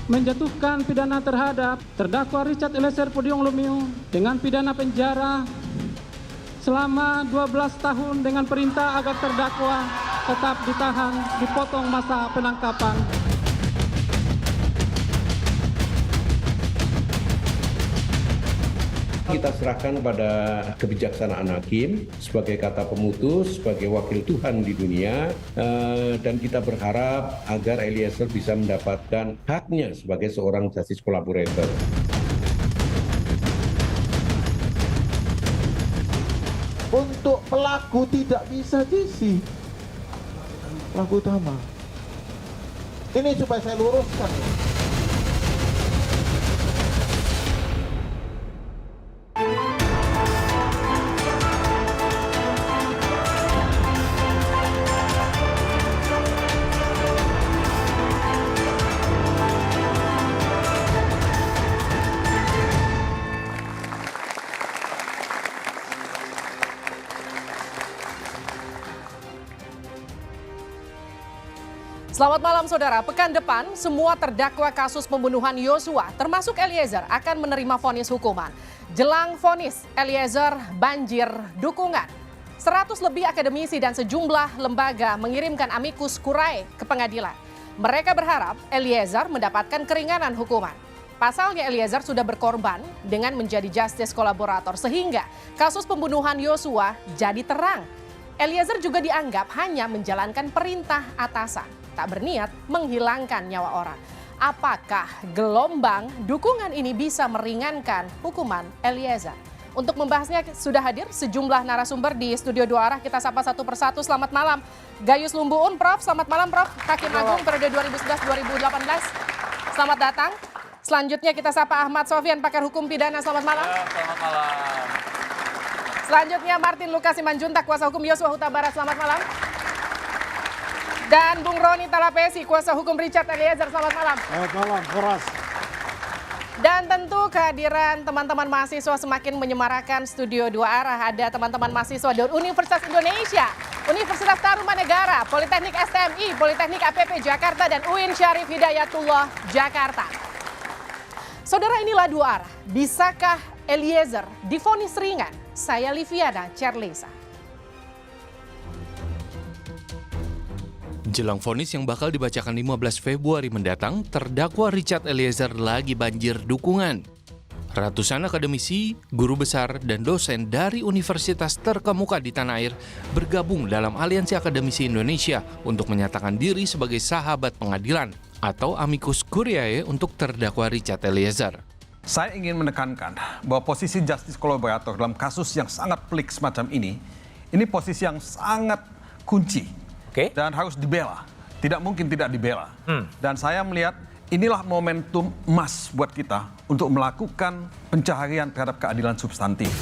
menjatuhkan pidana terhadap terdakwa Richard Eliezer Pudium Lumiu dengan pidana penjara selama 12 tahun dengan perintah agar terdakwa tetap ditahan, dipotong masa penangkapan. Kita serahkan pada kebijaksanaan hakim sebagai kata pemutus, sebagai wakil Tuhan di dunia, dan kita berharap agar Eliezer bisa mendapatkan haknya sebagai seorang justice collaborator. Untuk pelaku tidak bisa JC, pelaku utama. Ini supaya saya luruskan. Selamat malam saudara, pekan depan semua terdakwa kasus pembunuhan Yosua termasuk Eliezer akan menerima vonis hukuman. Jelang vonis, Eliezer banjir dukungan. 100 lebih akademisi dan sejumlah lembaga mengirimkan amicus curiae ke pengadilan. Mereka berharap Eliezer mendapatkan keringanan hukuman. Pasalnya Eliezer sudah berkorban dengan menjadi justice kolaborator sehingga kasus pembunuhan Yosua jadi terang. Eliezer juga dianggap hanya menjalankan perintah atasan, tak berniat menghilangkan nyawa orang. Apakah gelombang dukungan ini bisa meringankan hukuman Eliezer? Untuk membahasnya sudah hadir sejumlah narasumber di Studio Dua Arah. Kita sapa satu persatu. Selamat malam Gayus Lumbuun, Prof. Selamat malam, Prof. Hakim Agung periode 2011-2018. Selamat datang. Selanjutnya kita sapa Ahmad Sofyan, pakar hukum pidana. Selamat malam. Selamat malam. Selanjutnya Martin Lucas Simanjuntak, kuasa hukum Yosua Huta Barat. Selamat malam. Dan Bung Roni Talapesi, kuasa hukum Richard Eliezer. Selamat malam. Selamat malam, Horas. Dan tentu kehadiran teman-teman mahasiswa semakin menyemarakan Studio Dua Arah. Ada teman-teman mahasiswa dari Universitas Indonesia, Universitas Tarumanegara, Politeknik STMI, Politeknik APP Jakarta, dan UIN Syarif Hidayatullah Jakarta. Saudara, inilah Dua Arah. Bisakah Eliezer divonis ringan? Saya Liviana Cerlesa. Jelang vonis yang bakal dibacakan 15 Februari mendatang, terdakwa Richard Eliezer lagi banjir dukungan. Ratusan akademisi, guru besar, dan dosen dari universitas terkemuka di tanah air bergabung dalam Aliansi Akademisi Indonesia untuk menyatakan diri sebagai sahabat pengadilan atau amicus curiae untuk terdakwa Richard Eliezer. Saya ingin menekankan bahwa posisi justice collaborator dalam kasus yang sangat pelik semacam ini posisi yang sangat kunci dan harus dibela. Tidak mungkin tidak dibela. Dan saya melihat inilah momentum emas buat kita untuk melakukan pencaharian terhadap keadilan substantif.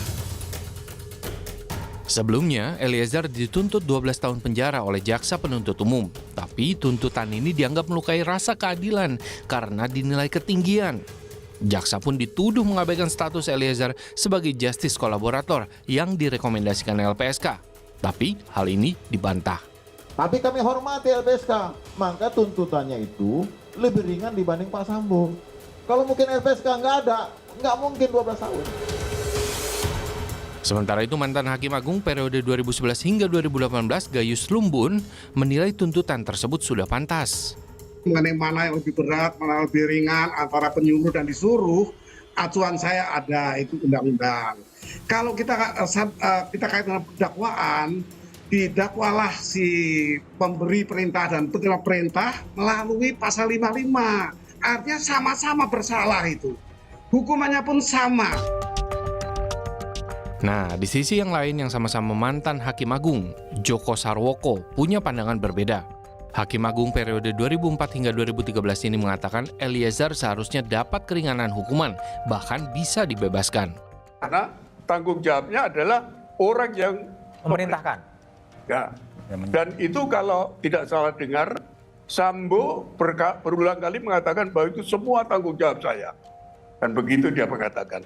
Sebelumnya, Eliezer dituntut 12 tahun penjara oleh jaksa penuntut umum. Tapi tuntutan ini dianggap melukai rasa keadilan karena dinilai ketinggian. Jaksa pun dituduh mengabaikan status Eliezer sebagai justice kolaborator yang direkomendasikan LPSK. Tapi hal ini dibantah. Tapi kami hormati LPSK, maka tuntutannya itu lebih ringan dibanding Pak Sambo. Kalau mungkin LPSK nggak mungkin 12 tahun. Sementara itu mantan Hakim Agung periode 2011 hingga 2018 Gayus Lumbun menilai tuntutan tersebut sudah pantas. Mengenai mana yang lebih berat, mana yang lebih ringan antara penyuruh dan disuruh, acuan saya ada, itu undang-undang. Kalau kita kait dengan dakwaan, didakwalah si pemberi perintah dan penerima perintah melalui pasal 55. Artinya sama-sama bersalah itu. Hukumannya pun sama. Nah, di sisi yang lain yang sama-sama mantan Hakim Agung, Joko Sarwoko punya pandangan berbeda. Hakim Agung periode 2004 hingga 2013 ini mengatakan Eliezer seharusnya dapat keringanan hukuman, bahkan bisa dibebaskan. Karena tanggung jawabnya adalah orang yang memerintahkan. Ya. Dan itu kalau tidak salah dengar, Sambo berulang kali mengatakan bahwa itu semua tanggung jawab saya. Dan begitu dia mengatakan.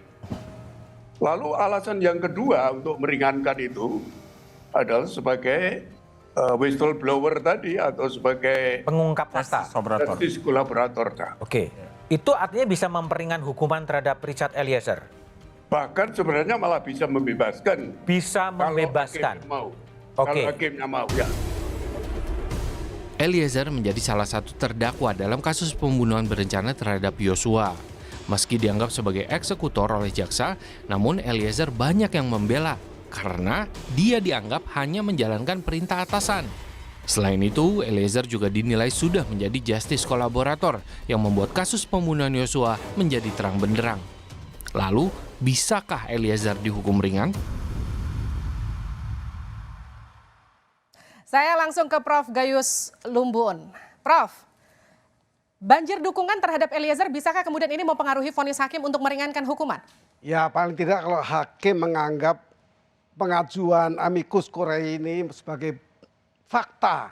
Lalu alasan yang kedua untuk meringankan itu adalah sebagai whistleblower tadi atau sebagai pengungkap fakta, justice collaborator. Oke. Itu artinya bisa memperingan hukuman terhadap Richard Eliezer? Bahkan sebenarnya malah bisa membebaskan. Bisa membebaskan? Kalau Oke. hakimnya mau, ya. Eliezer menjadi salah satu terdakwa dalam kasus pembunuhan berencana terhadap Yosua. Meski dianggap sebagai eksekutor oleh jaksa, namun Eliezer banyak yang membela karena dia dianggap hanya menjalankan perintah atasan. Selain itu, Eliezer juga dinilai sudah menjadi justice kolaborator yang membuat kasus pembunuhan Yosua menjadi terang benderang. Lalu, bisakah Eliezer dihukum ringan? Saya langsung ke Prof. Gayus Lumbun. Prof, banjir dukungan terhadap Eliezer bisakah kemudian ini mempengaruhi vonis hakim untuk meringankan hukuman? Ya paling tidak kalau hakim menganggap pengajuan amicus curiae ini sebagai fakta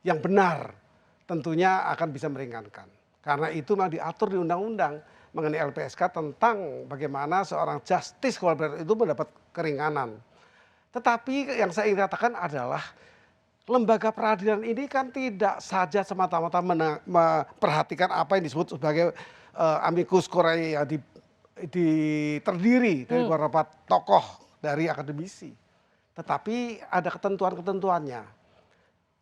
yang benar, tentunya akan bisa meringankan. Karena itu memang diatur di undang-undang mengenai LPSK tentang bagaimana seorang justice collaborator itu mendapat keringanan. Tetapi yang saya ingin katakan adalah lembaga peradilan ini kan tidak saja semata-mata memperhatikan apa yang disebut sebagai amicus curiae yang terdiri dari beberapa tokoh dari akademisi. Tetapi ada ketentuan-ketentuannya.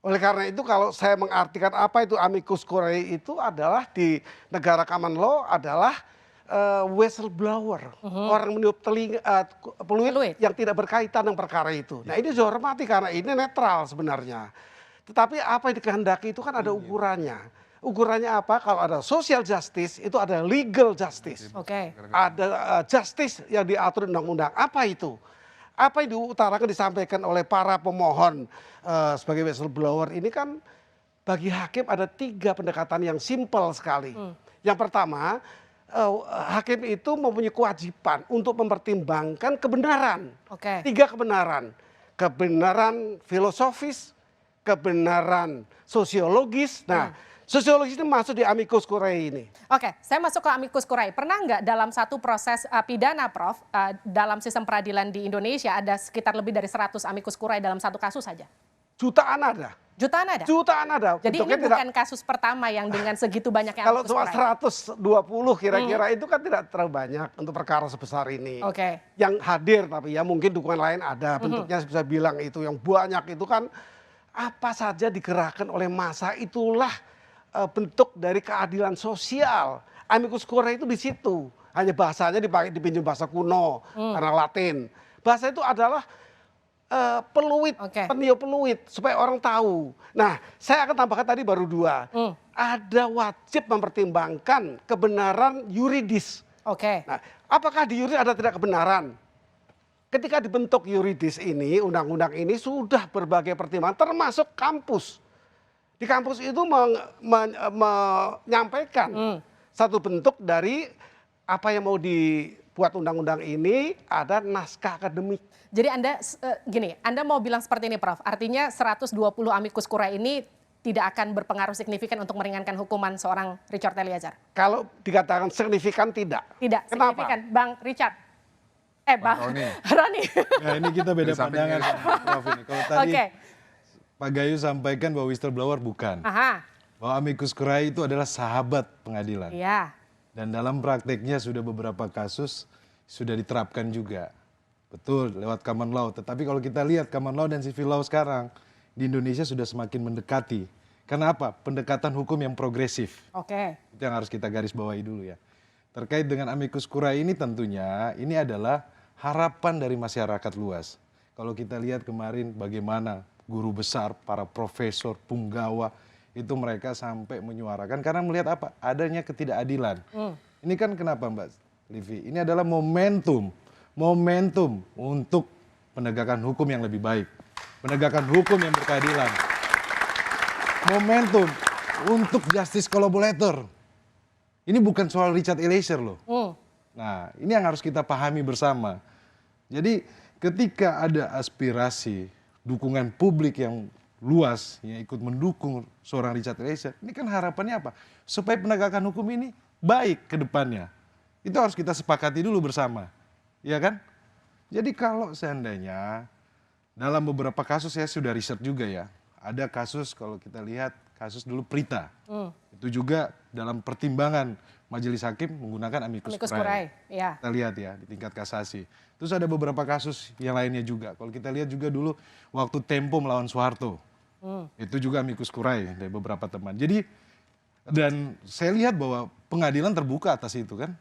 Oleh karena itu kalau saya mengartikan apa itu amicus curiae itu adalah di negara common law adalah whistleblower, orang meniup peluit yang tidak berkaitan dengan perkara itu. Nah ini dihormati karena ini netral sebenarnya. Tetapi apa yang dikehendaki itu kan ada ukurannya. Ukurannya apa? Kalau ada social justice itu ada legal justice. Ada justice yang diatur undang-undang. Apa itu? Apa yang diutarakan disampaikan oleh para pemohon sebagai whistleblower ini kan bagi hakim ada 3 pendekatan yang simpel sekali. Yang pertama, hakim itu mempunyai kewajiban untuk mempertimbangkan kebenaran. 3 kebenaran. Kebenaran filosofis, kebenaran sosiologis. Nah, sosiologis itu masuk di amicus curiae ini. Oke, saya masuk ke amicus curiae. Pernah nggak dalam satu proses pidana, Prof, dalam sistem peradilan di Indonesia ada sekitar lebih dari 100 amicus curiae dalam satu kasus saja? Jutaan ada. Jutaan ada? Jutaan ada. Jadi ini bukan kasus pertama yang dengan segitu banyaknya kalau amicus cuma curiae. 120 kira-kira itu kan tidak terlalu banyak untuk perkara sebesar ini. Oke. Yang hadir tapi ya mungkin dukungan lain ada. Bentuknya bisa bilang itu yang banyak itu kan apa saja digerakkan oleh massa itulah bentuk dari keadilan sosial. Amicus curiae itu di situ. Hanya bahasanya dipinjam bahasa kuno karena Latin. Bahasa itu adalah peluit, peniup peluit supaya orang tahu. Nah, saya akan tambahkan tadi baru 2. Ada wajib mempertimbangkan kebenaran yuridis. Nah, apakah di yuridis ada tidak kebenaran? Ketika dibentuk yuridis ini, undang-undang ini sudah berbagai pertimbangan termasuk kampus. Di kampus itu menyampaikan satu bentuk dari apa yang mau dibuat undang-undang ini ada naskah akademik. Jadi Anda mau bilang seperti ini, Prof. Artinya 120 amicus curiae ini tidak akan berpengaruh signifikan untuk meringankan hukuman seorang Richard Eliezer? Kalau dikatakan signifikan tidak. Tidak signifikan, Bang Richard. Bang Roni. Nah, ini kita beda pandangan, Prof. Ini. Kalau tadi Pak Gayu sampaikan bahwa whistleblower bukan. Bahwa amicus curiae itu adalah sahabat pengadilan. Iya. Dan dalam prakteknya sudah beberapa kasus sudah diterapkan juga. Betul, lewat common law. Tetapi kalau kita lihat common law dan civil law sekarang di Indonesia sudah semakin mendekati. Karena apa? Pendekatan hukum yang progresif. Itu yang harus kita garis bawahi dulu ya. Terkait dengan amicus curiae ini tentunya ini adalah harapan dari masyarakat luas. Kalau kita lihat kemarin bagaimana guru besar, para profesor, punggawa, itu mereka sampai menyuarakan karena melihat apa? Adanya ketidakadilan. Ini kan kenapa Mbak Livi? Ini adalah momentum untuk penegakan hukum yang lebih baik. Penegakan hukum yang berkeadilan. Momentum untuk justice collaborator. Ini bukan soal Richard Eliezer loh. Nah, ini yang harus kita pahami bersama. Jadi ketika ada aspirasi, dukungan publik yang luas yang ikut mendukung seorang Richard Eliezer, ini kan harapannya apa? Supaya penegakan hukum ini baik ke depannya. Itu harus kita sepakati dulu bersama. Ya kan? Jadi kalau seandainya dalam beberapa kasus saya sudah riset juga ya. Ada kasus kalau kita lihat kasus dulu Prita. Itu juga dalam pertimbangan majelis hakim menggunakan amicus curiae. Ya. Kita lihat ya di tingkat kasasi. Terus ada beberapa kasus yang lainnya juga. Kalau kita lihat juga dulu waktu Tempo melawan Soeharto. Itu juga amicus curiae dari beberapa teman. Jadi dan saya lihat bahwa pengadilan terbuka atas itu kan.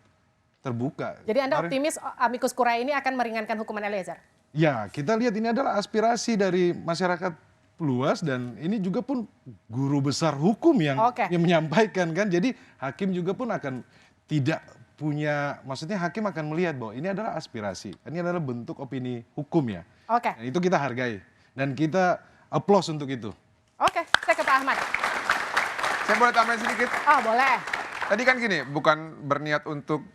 Terbuka. Jadi Anda optimis amicus curiae ini akan meringankan hukuman Eliezer? Ya, kita lihat ini adalah aspirasi dari masyarakat luas dan ini juga pun guru besar hukum yang menyampaikan kan. Jadi hakim juga pun akan tidak punya, maksudnya hakim akan melihat bahwa ini adalah aspirasi. Ini adalah bentuk opini hukum ya. Dan itu kita hargai dan kita applause untuk itu. Saya ke Pak Ahmad. Saya boleh tambahin sedikit? Oh, boleh. Tadi kan gini, bukan berniat untuk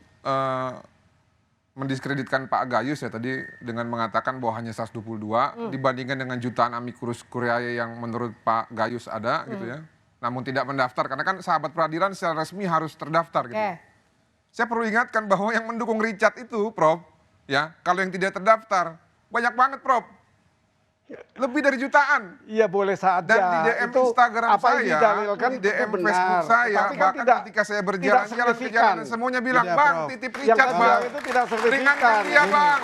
mendiskreditkan Pak Gayus ya tadi dengan mengatakan bahwa hanya 122 dibandingkan dengan jutaan amicus curiae yang menurut Pak Gayus ada gitu ya. Namun tidak mendaftar karena kan sahabat peradilan secara resmi harus terdaftar gitu. Saya perlu ingatkan bahwa yang mendukung Richard itu, Prof, ya, kalau yang tidak terdaftar banyak banget, Prof. Lebih dari jutaan. Iya boleh saja. Dan di DM itu Instagram apa saya, di DM Facebook saya, bahkan ketika saya berjalan-jalan ke jalan semuanya bilang, Bang, titip Richard, Bang. Itu tidak signifikan. Ringankan dia, Bang.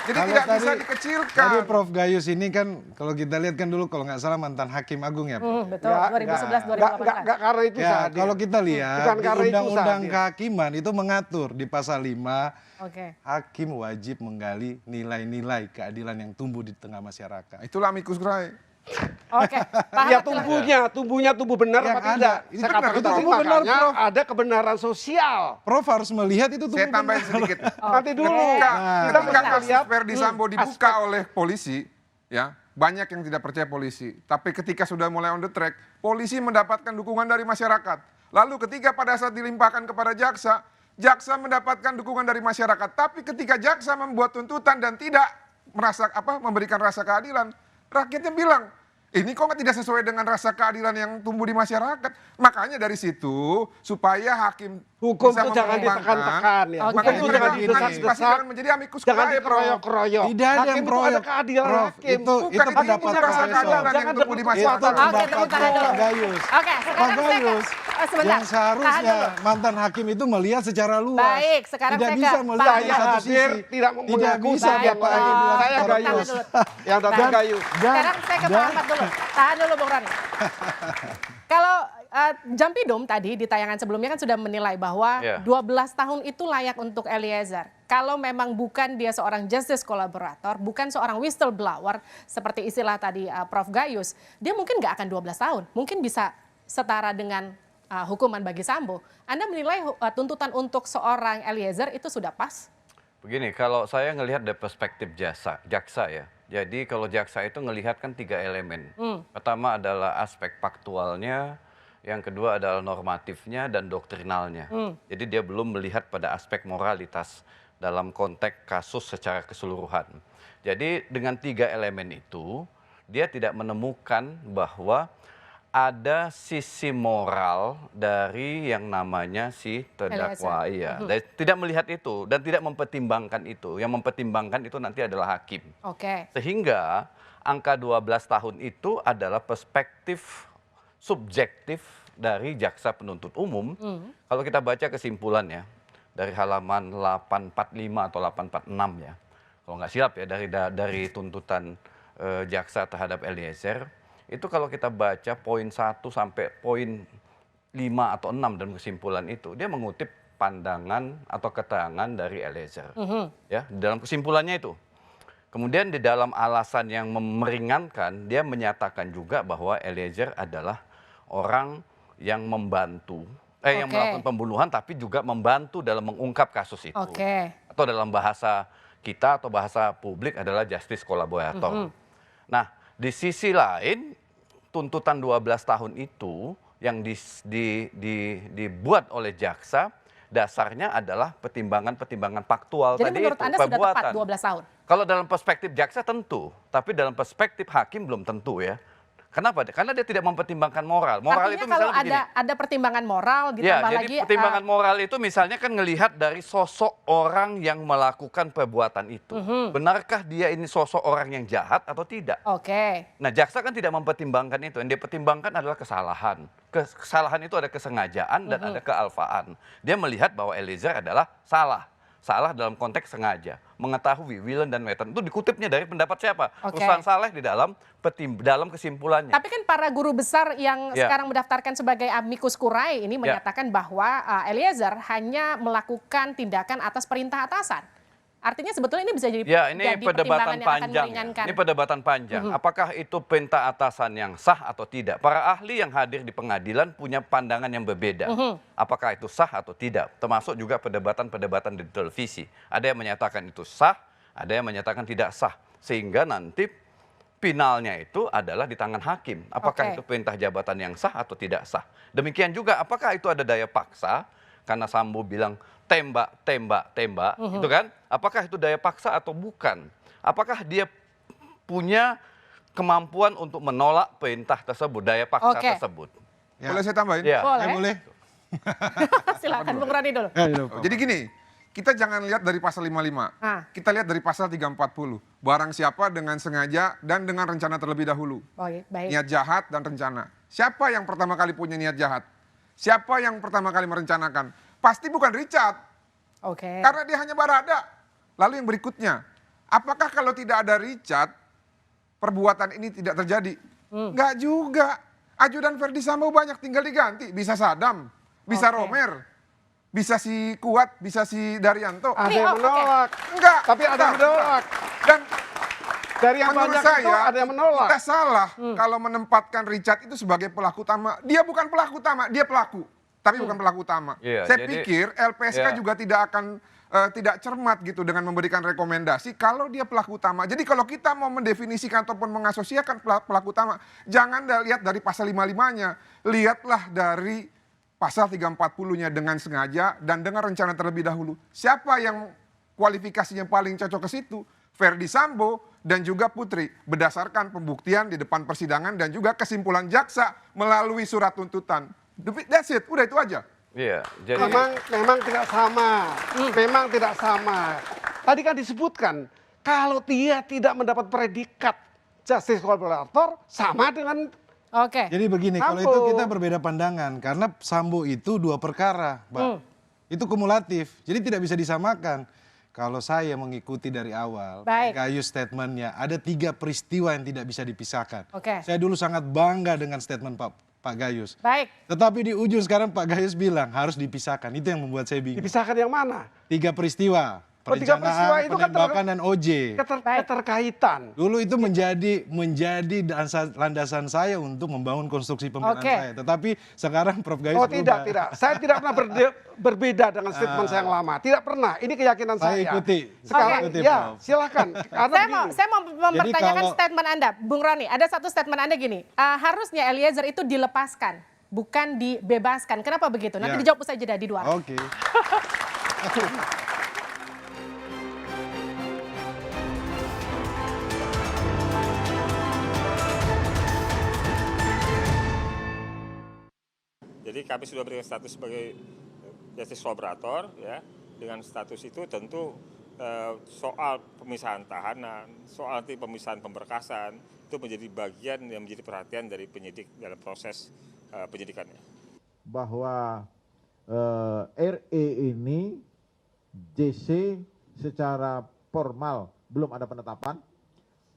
Jadi Kalau tidak bisa dikecilkan. Tadi Prof Gayus ini kan kalau kita lihat kan dulu kalau nggak salah mantan hakim agung ya. Betul, 2011-2018. Nggak karena itu ya, kalau kita lihat di undang-undang kehakiman itu mengatur di pasal 5 hakim wajib menggali nilai-nilai keadilan yang tumbuh di tengah masyarakat. Itulah amicus curiae. Ya tumbuhnya tumbuh benar apa tidak? Saya katakan tadi makanya ada kebenaran sosial. Prof harus melihat itu tumbuh. Saya tambahin sedikit. Nanti dulu. Ketika kasus Verdi Sambo dibuka oleh polisi, ya banyak yang tidak percaya polisi. Tapi ketika sudah mulai on the track, polisi mendapatkan dukungan dari masyarakat. Lalu ketika pada saat dilimpahkan kepada jaksa, jaksa mendapatkan dukungan dari masyarakat. Tapi ketika jaksa membuat tuntutan dan tidak memberikan rasa keadilan, rakyatnya bilang, ini kok tidak sesuai dengan rasa keadilan yang tumbuh di masyarakat. Makanya dari situ, supaya hakim hukum bisa itu jangan ditekan-tekan ya. Makanya mereka mengantisipasi menjadi amicus curiae. Jangan dikeroyok-keroyok. Tidak ada yang proyek. Ada keadilan hakim. Itu pendapat rasa keadilan yang tumbuh di masyarakat. Yang seharusnya mantan hakim itu melihat secara luas. Baik, sekarang tidak saya bisa melihat saya satu hadir sisi. tidak mengaku yang lain. Saya Gayus. Yang datang Gayus. Sekarang saya ke Pak Ahmad dulu. Tahan dulu Bung Roni. Kalau Jampidum tadi di tayangan sebelumnya kan sudah menilai bahwa 12 tahun itu layak untuk Eliezer. Kalau memang bukan dia seorang justice kolaborator, bukan seorang whistleblower seperti istilah tadi Prof Gayus, dia mungkin nggak akan 12 tahun. Mungkin bisa setara dengan hukuman bagi Sambo. Anda menilai tuntutan untuk seorang Eliezer itu sudah pas? Begini, kalau saya ngelihat dari perspektif jaksa ya. Jadi kalau jaksa itu ngelihat kan 3 elemen. Pertama adalah aspek faktualnya, yang kedua adalah normatifnya dan doktrinalnya. Jadi dia belum melihat pada aspek moralitas dalam konteks kasus secara keseluruhan. Jadi dengan 3 elemen itu, dia tidak menemukan bahwa ada sisi moral dari yang namanya si terdakwa. Iya. Tidak melihat itu dan tidak mempertimbangkan itu. Yang mempertimbangkan itu nanti adalah hakim. Sehingga angka 12 tahun itu adalah perspektif subjektif dari jaksa penuntut umum. Kalau kita baca kesimpulannya dari halaman 845 atau 846 ya. Kalau nggak silap ya dari tuntutan jaksa terhadap Eliezer. Itu kalau kita baca poin 1 sampai poin 5 atau 6 dalam kesimpulan itu, dia mengutip pandangan atau keterangan dari Eliezer. Ya, dalam kesimpulannya itu. Kemudian di dalam alasan yang meringankan, dia menyatakan juga bahwa Eliezer adalah orang yang membantu, yang melakukan pembunuhan tapi juga membantu dalam mengungkap kasus itu. Atau dalam bahasa kita atau bahasa publik adalah justice collaborator. Nah, di sisi lain, tuntutan 12 tahun itu yang dibuat oleh jaksa, dasarnya adalah pertimbangan-pertimbangan faktual tadi itu. Jadi menurut Anda sudah tepat 12 tahun? Kalau dalam perspektif jaksa tentu, tapi dalam perspektif hakim belum tentu ya. Kenapa? Karena dia tidak mempertimbangkan moral. Moral Artinya itu kalau misalnya begini. ada pertimbangan moral ditambah Ya, jadi lagi pertimbangan moral itu misalnya kan ngelihat dari sosok orang yang melakukan perbuatan itu. Benarkah dia ini sosok orang yang jahat atau tidak? Oke. Nah, jaksa kan tidak mempertimbangkan itu. Yang dia pertimbangkan adalah kesalahan. Kesalahan itu ada kesengajaan dan ada kealfaan. Dia melihat bahwa Eliezer adalah salah. Salah dalam konteks sengaja. Mengetahui Willen dan Weton. Itu dikutipnya dari pendapat siapa? Ruslan Saleh di dalam kesimpulannya. Tapi kan para guru besar yang sekarang mendaftarkan sebagai amicus curiae ini menyatakan bahwa Eliezer hanya melakukan tindakan atas perintah atasan. Artinya sebetulnya ini bisa jadi, ini perdebatan panjang. Ini perdebatan panjang. Apakah itu perintah atasan yang sah atau tidak? Para ahli yang hadir di pengadilan punya pandangan yang berbeda. Apakah itu sah atau tidak? Termasuk juga perdebatan-perdebatan di televisi. Ada yang menyatakan itu sah, ada yang menyatakan tidak sah. Sehingga nanti finalnya itu adalah di tangan hakim. Apakah itu perintah jabatan yang sah atau tidak sah? Demikian juga apakah itu ada daya paksa? Karena Sambo bilang tembak, itu kan? Apakah itu daya paksa atau bukan? Apakah dia punya kemampuan untuk menolak perintah tersebut, daya paksa tersebut? Boleh saya tambahin? Ya. Boleh. Silakan Bung Roni dulu. Jadi gini, kita jangan lihat dari pasal 55. Kita lihat dari pasal 340. Barang siapa dengan sengaja dan dengan rencana terlebih dahulu. Baik. Niat jahat dan rencana. Siapa yang pertama kali punya niat jahat? Siapa yang pertama kali merencanakan? Pasti bukan Richard. Karena dia hanya Barada. Lalu yang berikutnya, apakah kalau tidak ada Richard, perbuatan ini tidak terjadi? Enggak juga. Ajudan Ferdi Sambo banyak, tinggal diganti. Bisa Saddam, bisa Romer, bisa si Kuat, bisa si Daryanto. Ada yang menolak. Enggak. Tapi ada yang menolak. Dan dari yang menurut banyak saya, itu ada yang menolak. Kita salah kalau menempatkan Richard itu sebagai pelaku utama. Dia bukan pelaku utama, dia pelaku. Tapi bukan pelaku utama. Saya pikir LPSK juga tidak akan tidak cermat gitu dengan memberikan rekomendasi kalau dia pelaku utama. Jadi kalau kita mau mendefinisikan ataupun mengasosiasikan pelaku utama, jangan lihat dari pasal 55-nya. Lihatlah dari pasal 340-nya dengan sengaja dan dengan rencana terlebih dahulu. Siapa yang kualifikasinya paling cocok ke situ? Ferdi Sambo dan juga Putri. Berdasarkan pembuktian di depan persidangan dan juga kesimpulan jaksa melalui surat tuntutan. That's it, udah itu aja. Iya, jadi memang tidak sama. Memang tidak sama. Tadi kan disebutkan kalau dia tidak mendapat predikat justice collaborator sama dengan Jadi begini, kalau itu kita berbeda pandangan karena Sambo itu 2 perkara, Mbak. Itu kumulatif. Jadi tidak bisa disamakan. Kalau saya mengikuti dari awal, Gayus statementnya ada 3 peristiwa yang tidak bisa dipisahkan. Saya dulu sangat bangga dengan statement Pak Gayus. Tetapi di ujung sekarang Pak Gayus bilang harus dipisahkan. Itu yang membuat saya bingung. Dipisahkan yang mana? 3 peristiwa. 3 peristiwa itu kan penembakan dan OJ. Keterkaitan. Dulu itu menjadi landasan saya untuk membangun konstruksi pembelaan saya. Tetapi sekarang Prof Gayus tidak. Saya tidak pernah berbeda dengan statement saya yang lama. Tidak pernah. Ini keyakinan saya. Saya ikuti. Sekarang silakan. Saya mau mempertanyakan statement Anda, Bung Roni. Ada satu statement Anda gini, harusnya Eliezer itu dilepaskan, bukan dibebaskan. Kenapa begitu? Nanti dijawab usai jeda di 2. Jadi kami sudah berikan status sebagai justice collaborator, ya. Dengan status itu tentu soal pemisahan tahanan, soal nanti pemisahan pemberkasan itu menjadi bagian yang menjadi perhatian dari penyidik dalam proses penyidikannya. Bahwa RE ini JC secara formal belum ada penetapan,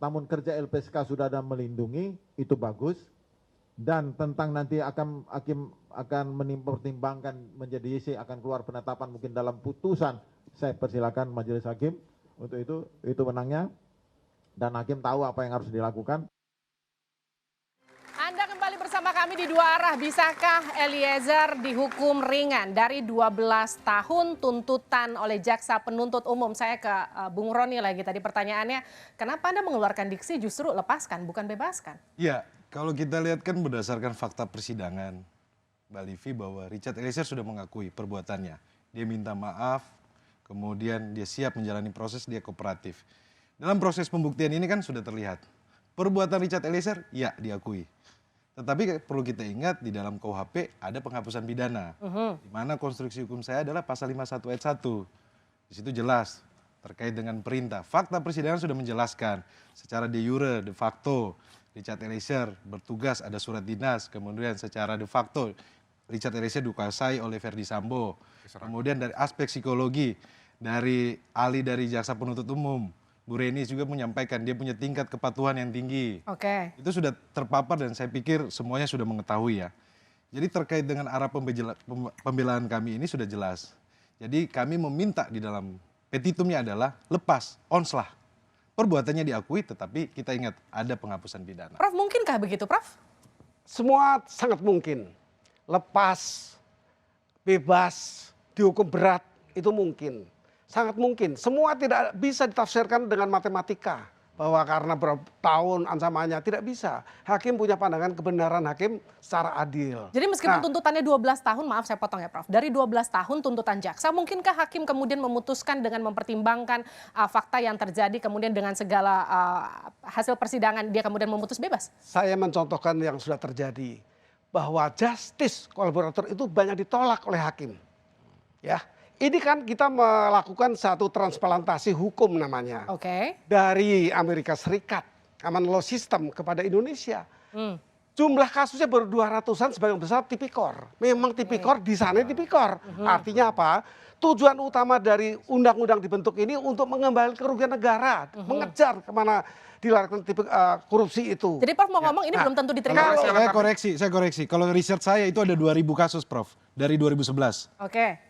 namun kerja LPSK sudah ada melindungi, itu bagus. Dan tentang nanti hakim akan mempertimbangkan menjadi YC akan keluar penetapan mungkin dalam putusan, saya persilakan majelis hakim untuk itu menangnya dan hakim tahu apa yang harus dilakukan. Anda kembali bersama kami di 2 Arah. Bisakah Eliezer dihukum ringan dari 12 tahun tuntutan oleh jaksa penuntut umum? Saya ke Bung Roni lagi tadi pertanyaannya, kenapa Anda mengeluarkan diksi justru lepaskan bukan bebaskan? Iya. Kalau kita lihat kan berdasarkan fakta persidangan, Mbak Livi, bahwa Richard Eliezer sudah mengakui perbuatannya. Dia minta maaf, kemudian dia siap menjalani proses, dia kooperatif. Dalam proses pembuktian ini kan sudah terlihat. Perbuatan Richard Eliezer, ya diakui. Tetapi perlu kita ingat di dalam KUHP ada penghapusan pidana. Di mana konstruksi hukum saya adalah pasal 51 ayat 1. Di situ jelas terkait dengan perintah. Fakta persidangan sudah menjelaskan secara de jure, de facto, Richard Eliezer bertugas ada surat dinas, kemudian secara de facto Richard Eliezer dikuasai oleh Verdi Sambo. Kemudian dari aspek psikologi, dari ahli dari jaksa penuntut umum, Bu Reni juga menyampaikan dia punya tingkat kepatuhan yang tinggi. Itu sudah terpapar dan saya pikir semuanya sudah mengetahui ya. Jadi terkait dengan arah pembelaan kami ini sudah jelas. Jadi kami meminta di dalam petitumnya adalah lepas, onslah. Perbuatannya diakui tetapi kita ingat ada penghapusan pidana. Prof, mungkinkah begitu, Prof? Semua sangat mungkin. Lepas, bebas, dihukum berat, itu mungkin. Sangat mungkin. Semua tidak bisa ditafsirkan dengan matematika. Bahwa karena berapa tahun ancamannya, tidak bisa. Hakim punya pandangan kebenaran hakim secara adil. Jadi meskipun tuntutannya 12 tahun, maaf saya potong ya Prof. Dari 12 tahun tuntutan jaksa, mungkinkah hakim kemudian memutuskan dengan mempertimbangkan fakta yang terjadi, kemudian dengan segala hasil persidangan, dia kemudian memutus bebas? Saya mencontohkan yang sudah terjadi. Bahwa justice kolaborator itu banyak ditolak oleh hakim. Ya. Ini kan kita melakukan satu transplantasi hukum namanya. Dari Amerika Serikat, common law system kepada Indonesia. Jumlah kasusnya baru 200-an sebagian besar tipikor. Memang tipikor, di sana tipikor. Artinya apa? Tujuan utama dari undang-undang dibentuk ini untuk mengembalikan kerugian negara. Mengejar kemana dilarang korupsi itu. Jadi Prof mau ngomong ini belum tentu diterima. Saya koreksi. Kalau riset saya itu ada 2.000 kasus Prof. Dari 2011.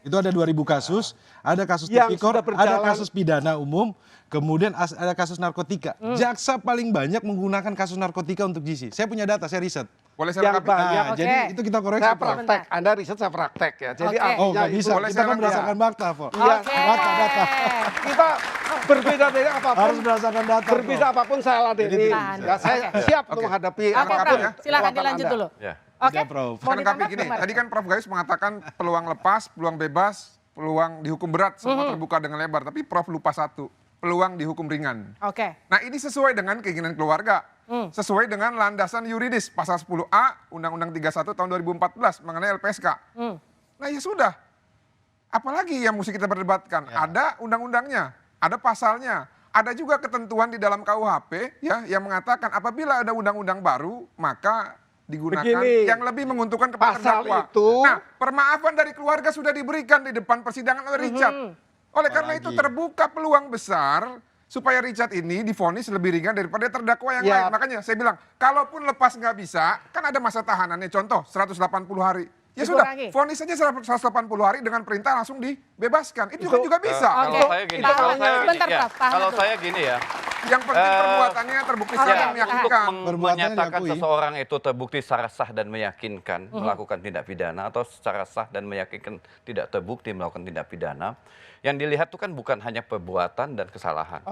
Itu ada 2.000 kasus. Ada kasus tipikor, ada kasus pidana umum. Kemudian ada kasus narkotika. Jaksa paling banyak menggunakan kasus narkotika untuk GC. Saya punya data, saya riset. Boleh saya lengkapi? Jadi itu kita koreksi. Saya praktek, Anda riset saya praktek ya. Jadi artinya nggak bisa, kita kan berdasarkan fakta, Pak. Iya, data. Kita berbeda-beda apapun. Harus berdasarkan data. Berbeda apapun saya ladeni. Ya, saya siap untuk menghadapi apapun. Silakan dilanjut dulu. Oke, Prof. Saya lengkapi gini, tadi kan Prof Gayus mengatakan peluang lepas, peluang bebas, peluang dihukum berat, semua terbuka dengan lebar. Tapi Prof lupa satu, peluang dihukum ringan. Nah ini sesuai dengan keinginan keluarga. Sesuai dengan landasan yuridis pasal 10A Undang-Undang 31 tahun 2014 mengenai LPSK. Nah ya sudah, apalagi yang mesti kita perdebatkan? Ada undang-undangnya, ada pasalnya, ada juga ketentuan di dalam KUHP ya yang mengatakan apabila ada undang-undang baru maka digunakan yang lebih menguntungkan kepada terdakwa. Nah, permaafan dari keluarga sudah diberikan di depan persidangan oleh Richard. Oleh karena itu terbuka peluang besar supaya Richard ini divonis lebih ringan daripada terdakwa yang lain. Makanya saya bilang, kalaupun lepas nggak bisa, kan ada masa tahanannya. Contoh, 180 hari. Ya sudah, vonis saja 180 hari dengan perintah langsung dibebaskan. Itu juga bisa. Kalau saya gini ya. Yang penting perbuatannya terbukti secara meyakinkan. Untuk menyatakan seseorang itu terbukti secara sah dan meyakinkan melakukan tindak pidana atau secara sah dan meyakinkan tidak terbukti melakukan tindak pidana. Yang dilihat itu kan bukan hanya perbuatan dan kesalahan.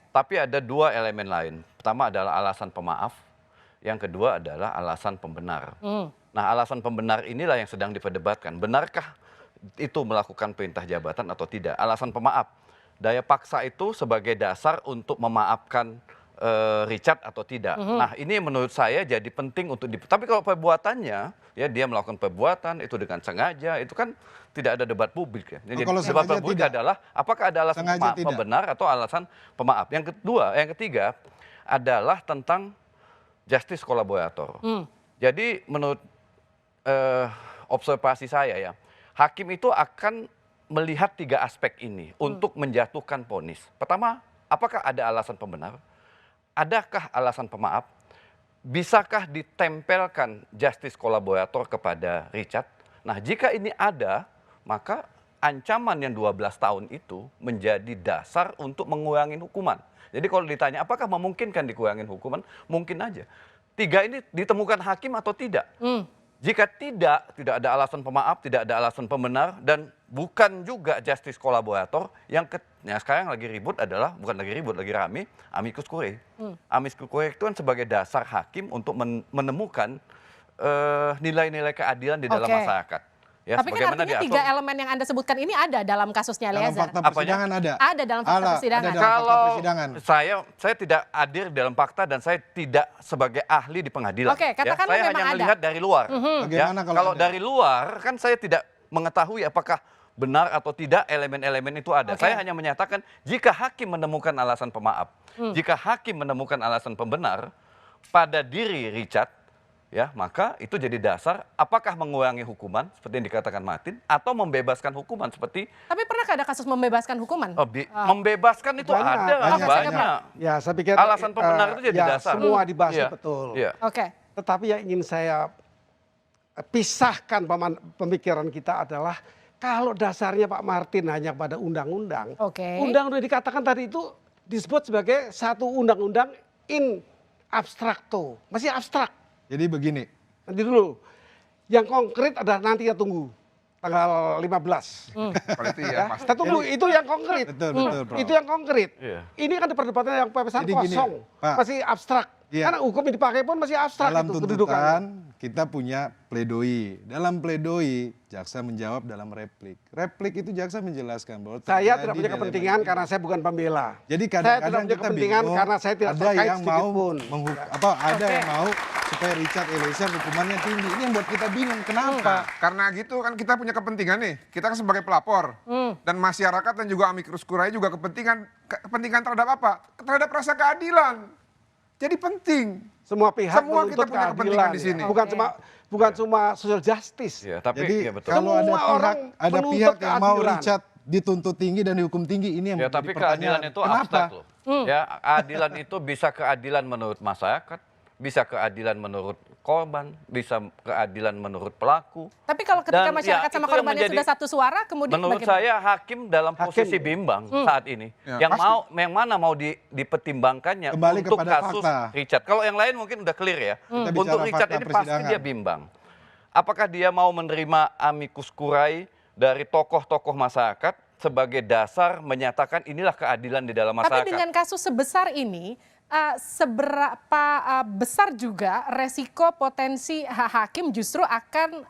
Tapi ada dua elemen lain. Pertama adalah alasan pemaaf. Yang kedua adalah alasan pembenar. Nah, alasan pembenar inilah yang sedang diperdebatkan. Benarkah itu melakukan perintah jabatan atau tidak? Alasan pemaaf. Daya paksa itu sebagai dasar untuk memaafkan Richard atau tidak. Nah, ini menurut saya jadi penting untuk tapi kalau perbuatannya ya dia melakukan perbuatan itu dengan sengaja, itu kan tidak ada debat publik ya. Jadi debat publik adalah apakah ada alasan pembenar atau alasan pemaaf. Yang ketiga adalah tentang justice kolaborator. Jadi menurut observasi saya ya, hakim itu akan melihat tiga aspek ini untuk menjatuhkan vonis. Pertama, apakah ada alasan pembenar? Adakah alasan pemaaf? Bisakah ditempelkan justice kolaborator kepada Richard? Nah, jika ini ada, maka ancaman yang 12 tahun itu menjadi dasar untuk mengurangi hukuman. Jadi kalau ditanya apakah memungkinkan dikurangin hukuman, mungkin aja. Tiga ini ditemukan hakim atau tidak? Jika tidak ada alasan pemaaf, tidak ada alasan pembenar, dan bukan juga justice kolaborator, yang sekarang lagi ribut adalah, bukan lagi ribut, lagi rame, amicus curiae. Amicus curiae itu kan sebagai dasar hakim untuk menemukan nilai-nilai keadilan di dalam masyarakat. Ya, tapi kan artinya 3 elemen yang Anda sebutkan ini ada dalam kasusnya Dalam Eliezer. fakta persidangan ada. Ada dalam fakta persidangan. Ada dalam fakta Kalau persidangan. saya tidak hadir dalam fakta dan saya tidak sebagai ahli di pengadilan. Oke, katakanlah saya memang hanya ada. melihat dari luar. Bagaimana kalau ada? dari luar kan saya tidak mengetahui apakah benar atau tidak elemen-elemen itu ada. Saya hanya menyatakan jika hakim menemukan alasan pemaaf, jika hakim menemukan alasan pembenar pada diri Richard, ya maka itu jadi dasar apakah mengurangi hukuman seperti yang dikatakan Martin atau membebaskan hukuman seperti. Tapi pernahkah ada kasus membebaskan hukuman? Membebaskan itu banyak. Ya, saya pikir alasan pembenar itu jadi dasar. Semua dibahas betul. Oke. Tetapi yang ingin saya pisahkan pemikiran kita adalah kalau dasarnya Pak Martin hanya pada undang-undang, undang-undang dikatakan tadi itu disebut sebagai satu undang-undang in abstrakto, masih abstrak. Jadi begini. Nanti dulu, yang konkret adalah nanti ya tunggu tanggal 15. Kita tunggu itu yang konkret. Betul. Itu yang konkret. Ini kan perdebatan yang pepesan kosong, masih abstrak. Karena hukum yang dipakai pun masih abstrak. Dalam tuntutan kita punya pledoi. Dalam pledoi jaksa menjawab dalam replik. Replik itu jaksa menjelaskan bahwa saya tidak punya kepentingan karena saya bukan pembela. Jadi saya tidak kadang-kadang punya kita kepentingan bingung, karena saya tidak ada terkait yang sedikit mau pun. ada yang mau supaya Richard Eliezer hukumannya tinggi. Ini yang buat kita bingung. Kenapa? Karena gitu kan kita punya kepentingan nih. Kita kan sebagai pelapor dan masyarakat dan juga amikus curiae juga kepentingan terhadap apa? Terhadap rasa keadilan. Jadi penting. Semua pihak Semua kita punya kepentingan di sini. Bukan cuma social justice. Ya, tapi jadi betul. kalau ada pihak yang mau keadilan. Richard dituntut tinggi dan dihukum tinggi, ini yang tapi jadi keadilan pertanyaan. itu Kenapa? abstrak loh. Ya, keadilan itu bisa keadilan menurut masyarakat, bisa keadilan menurut korban, bisa keadilan menurut pelaku. Tapi kalau ketika Dan, masyarakat sama itu yang korbannya sudah satu suara, kemudian menurut bagaimana? saya hakim dalam posisi bimbang saat ini. Yang mana mau dipertimbangkannya Kembali untuk kepada kasus fakta. Richard. Kalau yang lain mungkin udah clear ya. Untuk bicara Richard fakta ini pasti persidangan. dia bimbang. Apakah dia mau menerima amikus curiae dari tokoh-tokoh masyarakat sebagai dasar menyatakan inilah keadilan di dalam masyarakat. Tapi dengan kasus sebesar ini, seberapa besar juga resiko potensi hakim justru akan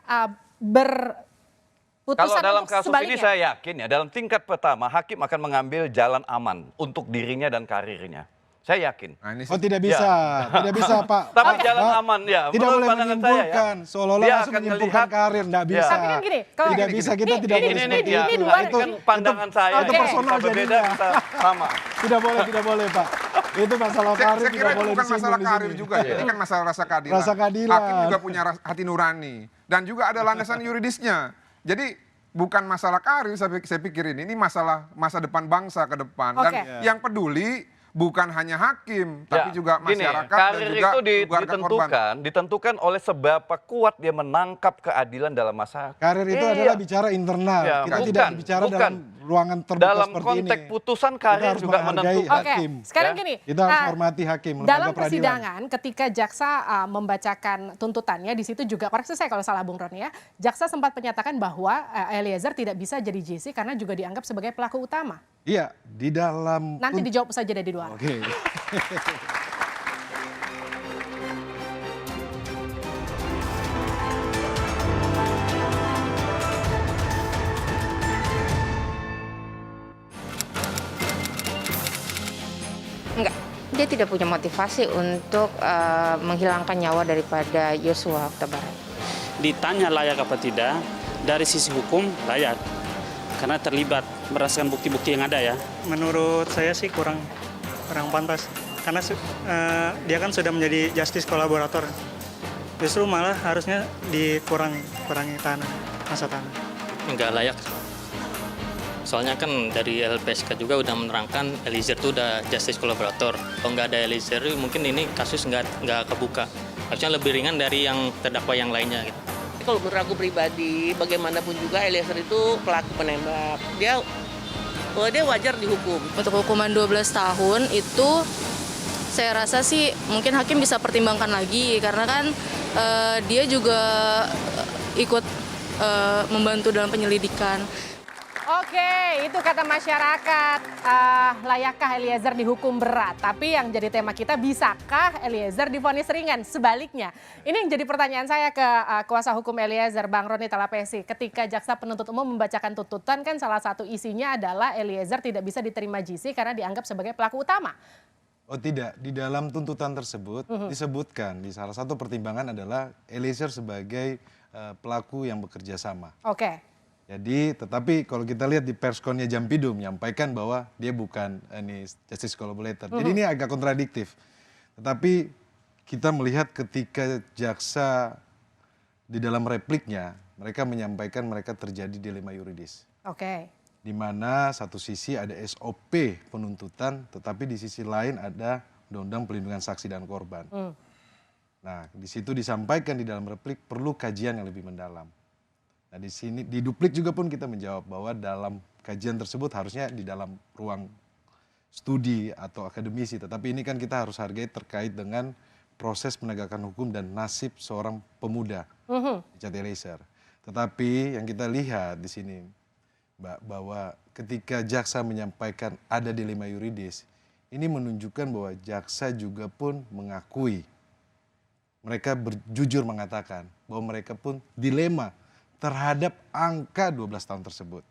berputusan Kalau dalam untuk kasus sebaliknya? ini saya yakin ya, dalam tingkat pertama hakim akan mengambil jalan aman untuk dirinya dan karirnya. Saya yakin. Oh tidak bisa, tidak bisa Pak. Tapi jalan aman ya. Tidak menurut boleh pandangan menyimpulkan, saya, seolah-olah dia langsung akan menyimpulkan melihat- karir, tidak bisa. Tapi kan gini, kalau Tidak bisa, kita tidak boleh seperti itu. ini Itu kan pandangan saya. itu personal Kita berbeda, jadinya. kita sama. Tidak boleh Pak. Itu masalah karir Saya kira tidak itu boleh bukan disinggung masalah di karir sini. juga. Ini kan masalah rasa keadilan. Rasa keadilan. Hakim juga punya hati nurani. Dan juga ada landasan yuridisnya. Jadi bukan masalah karir saya pikir ini masa depan bangsa ke depan. Dan yang peduli bukan hanya hakim, tapi juga Gini, masyarakat dan karir juga itu keluarga korban. ditentukan oleh seberapa kuat dia menangkap keadilan dalam masyarakat. Karir itu adalah bicara internal. Ya, Kita tidak bicara dalam ruangan terbuka dalam seperti konteks ini. putusan Kita karir harus juga menghargai menentukan. hakim. Sekarang gini, Kita harus hormati hakim, lembaga dalam peradilan. persidangan ketika jaksa membacakan tuntutannya, di situ juga, koreksi saya kalau salah Bung Roni ya, jaksa sempat menyatakan bahwa Eliezer tidak bisa jadi JC karena juga dianggap sebagai pelaku utama. Iya, di dalam... Nanti dijawab saja dari dua. Oke. Enggak, dia tidak punya motivasi untuk menghilangkan nyawa daripada Yosua Huta Barat. Ditanya layak apa tidak, dari sisi hukum layak. Karena terlibat berdasarkan bukti-bukti yang ada ya. Menurut saya sih kurang pantas. Karena dia kan sudah menjadi justice kolaborator. Justru malah harusnya dikurangi masa tanah. Enggak layak. Soalnya kan dari LPSK juga udah menerangkan Eliezer itu udah justice collaborator. Kalau nggak ada Eliezer mungkin ini kasus nggak kebuka. Harusnya lebih ringan dari yang terdakwa yang lainnya gitu. Kalau menurut aku pribadi, bagaimanapun juga Eliezer itu pelaku penembak. Dia wajar dihukum. Untuk hukuman 12 tahun itu saya rasa sih mungkin hakim bisa pertimbangkan lagi karena kan dia juga ikut membantu dalam penyelidikan. Oke, itu kata masyarakat. Layakkah Eliezer dihukum berat? Tapi yang jadi tema kita, bisakah Eliezer divonis ringan? Sebaliknya, ini yang jadi pertanyaan saya ke kuasa hukum Eliezer, Bang Roni Talapesi. Ketika jaksa penuntut umum membacakan tuntutan, kan salah satu isinya adalah Eliezer tidak bisa diterima JC karena dianggap sebagai pelaku utama. Oh tidak, di dalam tuntutan tersebut disebutkan di salah satu pertimbangan adalah Eliezer sebagai pelaku yang bekerja sama. Oke. Jadi, tetapi kalau kita lihat di perskonnya Jampidum menyampaikan bahwa dia bukan justice collaborator. Jadi ini agak kontradiktif. Tetapi kita melihat ketika jaksa di dalam repliknya, mereka menyampaikan mereka terjadi dilema yuridis. Oke. Di mana satu sisi ada SOP penuntutan, tetapi di sisi lain ada Undang-Undang Perlindungan Saksi dan Korban. Nah, di situ disampaikan di dalam replik perlu kajian yang lebih mendalam. Nah, di sini di duplik juga pun kita menjawab bahwa dalam kajian tersebut harusnya di dalam ruang studi atau akademisi, tetapi ini kan kita harus hargai terkait dengan proses penegakan hukum dan nasib seorang pemuda, Richard Eliezer. Tetapi yang kita lihat di sini, Mbak, bahwa ketika jaksa menyampaikan ada dilema yuridis, ini menunjukkan bahwa jaksa juga pun mengakui, mereka jujur mengatakan bahwa mereka pun dilema terhadap angka 12 tahun tersebut.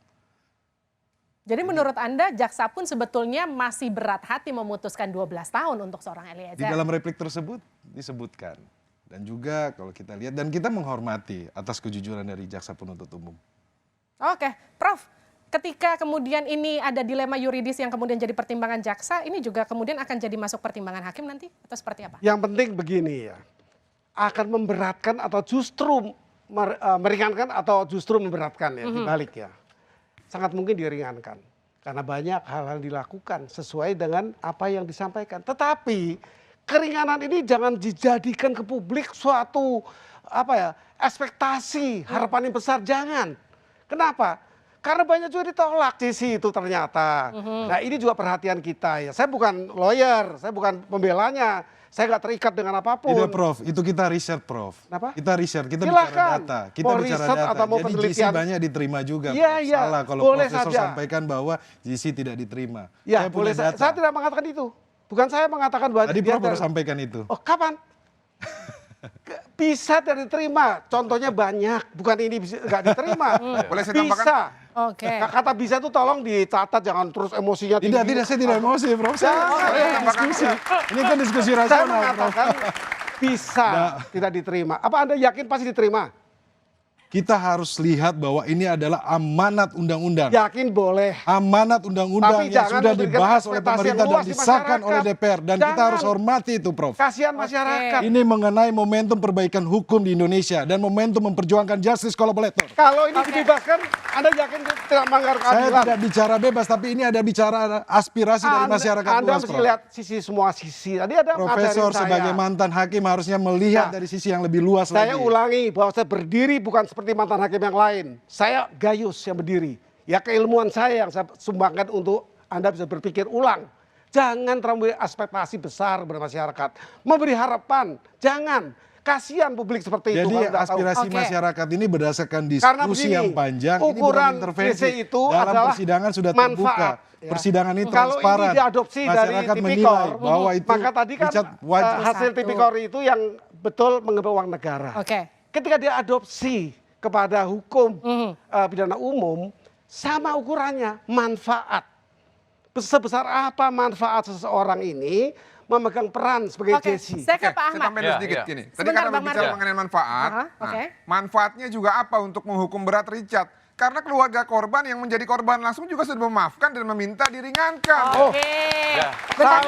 Jadi menurut Anda jaksa pun sebetulnya masih berat hati memutuskan 12 tahun untuk seorang Eliezer? Di dalam replik tersebut disebutkan. Dan juga kalau kita lihat, dan kita menghormati atas kejujuran dari jaksa penuntut umum. Oke, Prof. Ketika kemudian ini ada dilema yuridis yang kemudian jadi pertimbangan jaksa, ini juga kemudian akan jadi masuk pertimbangan hakim nanti? Atau seperti apa? Yang penting begini ya, akan memberatkan atau justru meringankan atau justru memberatkan ya, dibalik ya. Sangat mungkin diringankan. Karena banyak hal-hal dilakukan sesuai dengan apa yang disampaikan. Tetapi keringanan ini jangan dijadikan ke publik suatu ekspektasi, harapan yang besar, jangan. Kenapa? Karena banyak juga ditolak JC itu ternyata. Nah ini juga perhatian kita ya. Saya bukan lawyer, saya bukan pembelanya. Saya nggak terikat dengan apapun. Tidak, Prof. Itu kita riset, Prof. Kenapa? Kita riset, kita Silahkan. bicara data. Kita mau bicara riset data. Atau mau jadi penelitian. JC banyak diterima juga. Iya, Prof. iya. Salah kalau Boleh profesor saja. sampaikan bahwa JC tidak diterima. Ya, saya boleh. punya data. Saya tidak mengatakan itu. Bukan saya mengatakan bahwa Tadi Prof baru sampaikan itu. Oh, kapan? Bisa tidak diterima. Contohnya banyak. Bukan ini bisa nggak diterima. Boleh saya tambahkan? Bisa. Oke. Kata bisa itu tolong dicatat, jangan terus emosinya tinggi. Tidak, saya tidak emosi, Prof. Saya diskusi. Ini kan diskusi Saya rasional, Prof. mengatakan bisa tidak diterima. Apa Anda yakin pasti diterima? Kita harus lihat bahwa ini adalah amanat undang-undang. Yakin boleh. Amanat undang-undang Tapi yang jangan sudah memberikan dibahas oleh ekspektasi pemerintah yang dan luas di disahkan masyarakat. oleh DPR. Dan kita Jangan. harus hormati itu, Prof. Kasihan masyarakat. Ini mengenai momentum perbaikan hukum di Indonesia dan momentum memperjuangkan justice collaborator. Kalau ini dibebaskan, Anda yakin tidak melanggar Saya keadilan? tidak bicara bebas, tapi ini ada bicara aspirasi dari masyarakat Anda luas, mesti Prof. lihat semua sisi. Tadi ada Profesor ngajarin saya. sebagai mantan hakim harusnya melihat Nah, dari sisi yang lebih luas Saya lagi. ulangi bahwa saya berdiri bukan seperti mantan hakim yang lain. Saya Gayus yang berdiri. Ya keilmuan saya yang saya sumbangkan untuk Anda bisa berpikir ulang. Jangan terlalu ekspektasi besar bermasyarakat. Memberi harapan, jangan. Kasihan publik seperti itu. Jadi kalau nggak tahu. aspirasi masyarakat ini berdasarkan Karena diskusi begini, yang panjang, ini bukan ukuran intervensi. JC itu Dalam adalah persidangan sudah terbuka. manfaat, ya. Persidangan ini Kalau transparan. ini diadopsi dari Masyarakat tipikor, menilai bahwa itu maka tadi kan Richard wajib. hasil tipikor itu yang betul mengemban uang negara. Ketika dia adopsi kepada hukum pidana umum, sama ukurannya, manfaat. Sebesar apa manfaat seseorang ini memegang peran sebagai JC. Saya ke Pak Saya Ahmad. tambahin sedikit gini. Tadi Sebentar, karena Bang berbicara Martin. mengenai manfaat, manfaatnya juga apa untuk menghukum berat Richard? Karena keluarga korban yang menjadi korban langsung juga sudah memaafkan dan meminta diringankan. Bentar,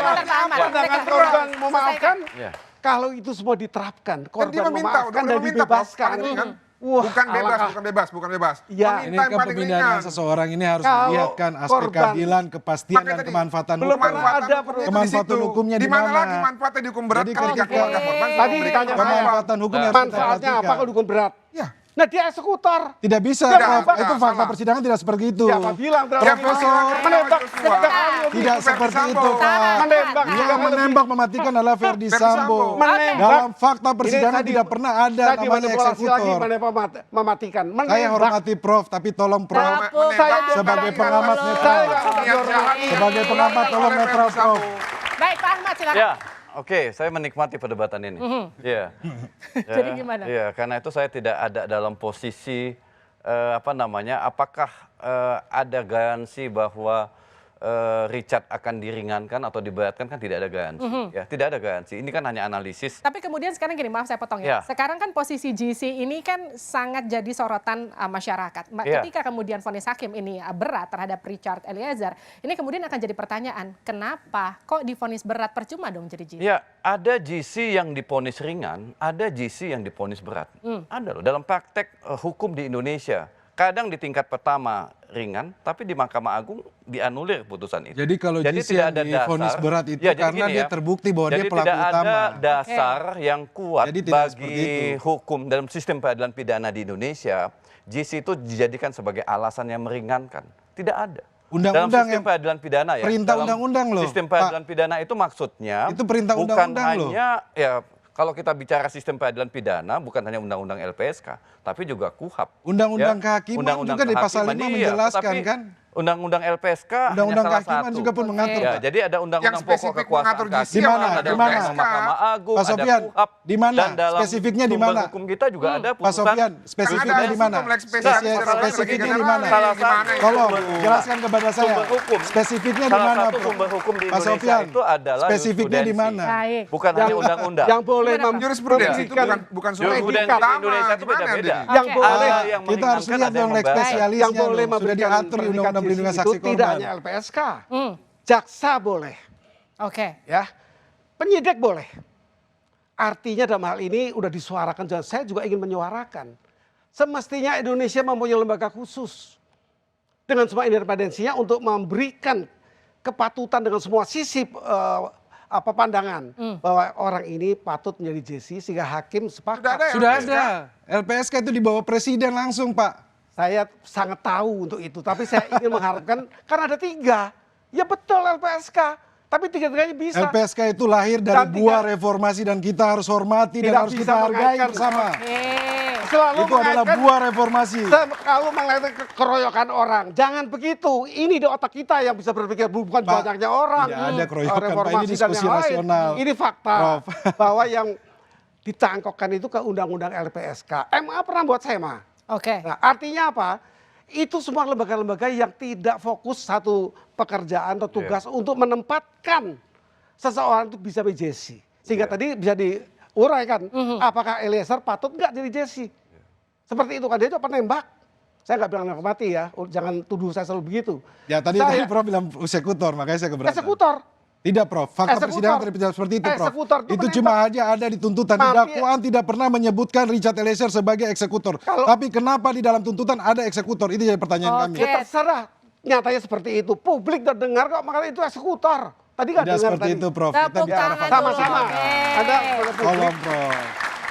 pandangan korban memaafkan, Ya. kalau itu semua diterapkan, Dan dia korban meminta, memaafkan udah dan meminta, Prof, dibebaskan. paling ringan. Wah, bukan bebas, alangkah. bukan bebas. Ya. Ini Meminta kan yang paling pembinaan ringan. seseorang ini harus Kalau melihatkan aspek korban- keadilan, kepastian, dan kemanfaatan belum hukum. ada Kemanfaatan hukumnya di mana? lagi manfaatnya dihukum berat jadi ketika keluarga korban Tadi ditanya saya, kemanfaatan hukum yang harus kita manfaatnya apa perhatikan. kalau dihukum berat? Ya, Nah dia eksekutor. Tidak bisa, Dia Prof. Itu fakta persidangan tidak seperti itu. Siapa bilang Profesor menembak tidak seperti itu, Pak. Menembak Yang menembak mematikan adalah Verdi Sambo. Dalam fakta persidangan tidak pernah ada namanya eksekutor. Mematikan. Saya hormati Prof, tapi tolong Prof sebagai pengamat netral. Sebagai pengamat tolong netral, Prof. Baik, Pak Ahmad silakan. Ya, oke, saya menikmati perdebatan ini. Iya. Jadi gimana? Iya, karena itu saya tidak ada dalam posisi apakah ada garansi bahwa Richard akan diringankan atau diberatkan, kan tidak ada garansi. Ya, tidak ada garansi. Ini kan hanya analisis. Tapi kemudian sekarang gini, maaf saya potong ya. Sekarang kan posisi GC ini kan sangat jadi sorotan masyarakat. Ketika kemudian vonis hakim ini berat terhadap Richard Eliezer, ini kemudian akan jadi pertanyaan, kenapa kok divonis berat, percuma dong jadi GC? Ya, ada GC yang divonis ringan, ada GC yang divonis berat. Ada loh, dalam praktek hukum di Indonesia. Kadang di tingkat pertama ringan, tapi di Mahkamah Agung dianulir putusan itu. Jadi kalau GC yang divonis berat itu karena dia terbukti bahwa dia pelaku utama. Jadi tidak ada dasar yang kuat bagi hukum dalam sistem peradilan pidana di Indonesia. GC itu dijadikan sebagai alasan yang meringankan. Tidak ada. Undang-undang dalam sistem peradilan pidana ya. Perintah undang-undang loh. Sistem peradilan pidana itu maksudnya itu perintah bukan undang-undang hanya ya. Kalau kita bicara sistem peradilan pidana, bukan hanya undang-undang LPSK, tapi juga KUHAP. Undang-undang kehakiman juga di pasal 5 menjelaskan kan? Undang-undang LPSK Undang-undang hanya salah kehakiman satu. juga pun mengatur. Ya, jadi ada undang-undang pokok kekuasaan di mana? ada undang-undang Mahkamah Agung, Pak Sofian, ada KUHAP, di mana? dan dalam Spesifiknya di mana? hukum kita juga ada Pak putusan. Sofian, spesifiknya di mana? Spesifiknya di mana? Tolong jelaskan kepada saya. Spesifiknya di mana, Salah satu sumber hukum di Pak Indonesia Sofian, itu adalah spesifiknya di mana? Bukan hanya undang-undang. Yang boleh jurisprudensi itu bukan sumber hukum jurisprudensi di Indonesia itu beda-beda. Yang boleh kita harus lihat dong spesialisnya yang boleh sudah diatur di Undang-Undang Perlindungan Saksi Korban. Tidak hanya LPSK, jaksa boleh. Oke. Ya, penyidik boleh. Artinya dalam hal ini udah disuarakan, saya juga ingin menyuarakan. Semestinya Indonesia mempunyai lembaga khusus dengan semua independensinya untuk memberikan kepatutan dengan semua sisi pandangan bahwa orang ini patut menjadi JC sehingga hakim sepakat. Sudah ada. LPSK itu di bawah presiden langsung, Pak. Saya sangat tahu untuk itu, tapi saya ingin mengharapkan karena ada 3. Ya betul LPSK, tapi 3-tiganya bisa. LPSK itu lahir dari buah reformasi dan kita harus hormati dan harus kita hargai bersama. Selalu itu adalah buah reformasi. Kalau mengaitkan keroyokan orang, jangan begitu. Ini di otak kita yang bisa berpikir, bukan banyaknya orang. Tidak ada keroyokan, Pak. Ini diskusi rasional. Ini fakta bahwa yang ditangkokkan itu ke Undang-Undang LPSK. MA pernah buat SEMA. Oke. Nah, artinya apa? Itu semua lembaga-lembaga yang tidak fokus satu pekerjaan atau tugas untuk menempatkan seseorang itu bisa menjadi JC. Sehingga tadi bisa diuraikan, apakah Eliezer patut nggak jadi JC? Seperti itu kan, dia itu penembak. Saya nggak bilang mati ya, jangan tuduh saya selalu begitu. Ya tadi Prof bilang eksekutor, makanya saya keberatan. Eksekutor. Tidak Prof, fakta persidangan tidak seperti itu Prof. Itu cuma aja ada di tuntutan. Di dakwaan tidak pernah menyebutkan Richard Eliezer sebagai eksekutor. Tapi kenapa di dalam tuntutan ada eksekutor? Itu jadi pertanyaan kami. Ya terserah, nyatanya seperti itu. Publik udah dengar kok, makanya itu eksekutor. Tadi nggak dengar seperti itu Prof. Kita bicara sama-sama. Ada tolong Prof.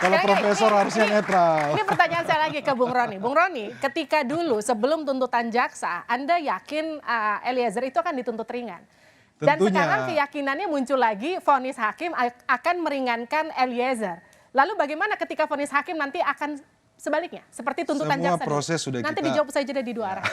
Kalau profesor harusnya netral. Ini pertanyaan saya lagi ke Bung Roni. Bung Roni, ketika dulu sebelum tuntutan jaksa, Anda yakin Eliezer itu akan dituntut ringan? Dan sekarang keyakinannya muncul lagi, vonis hakim akan meringankan Eliezer. Lalu bagaimana ketika vonis hakim nanti akan sebaliknya, seperti tuntutan jaksa? Semua proses sudah nanti dijawab saja di dua arah.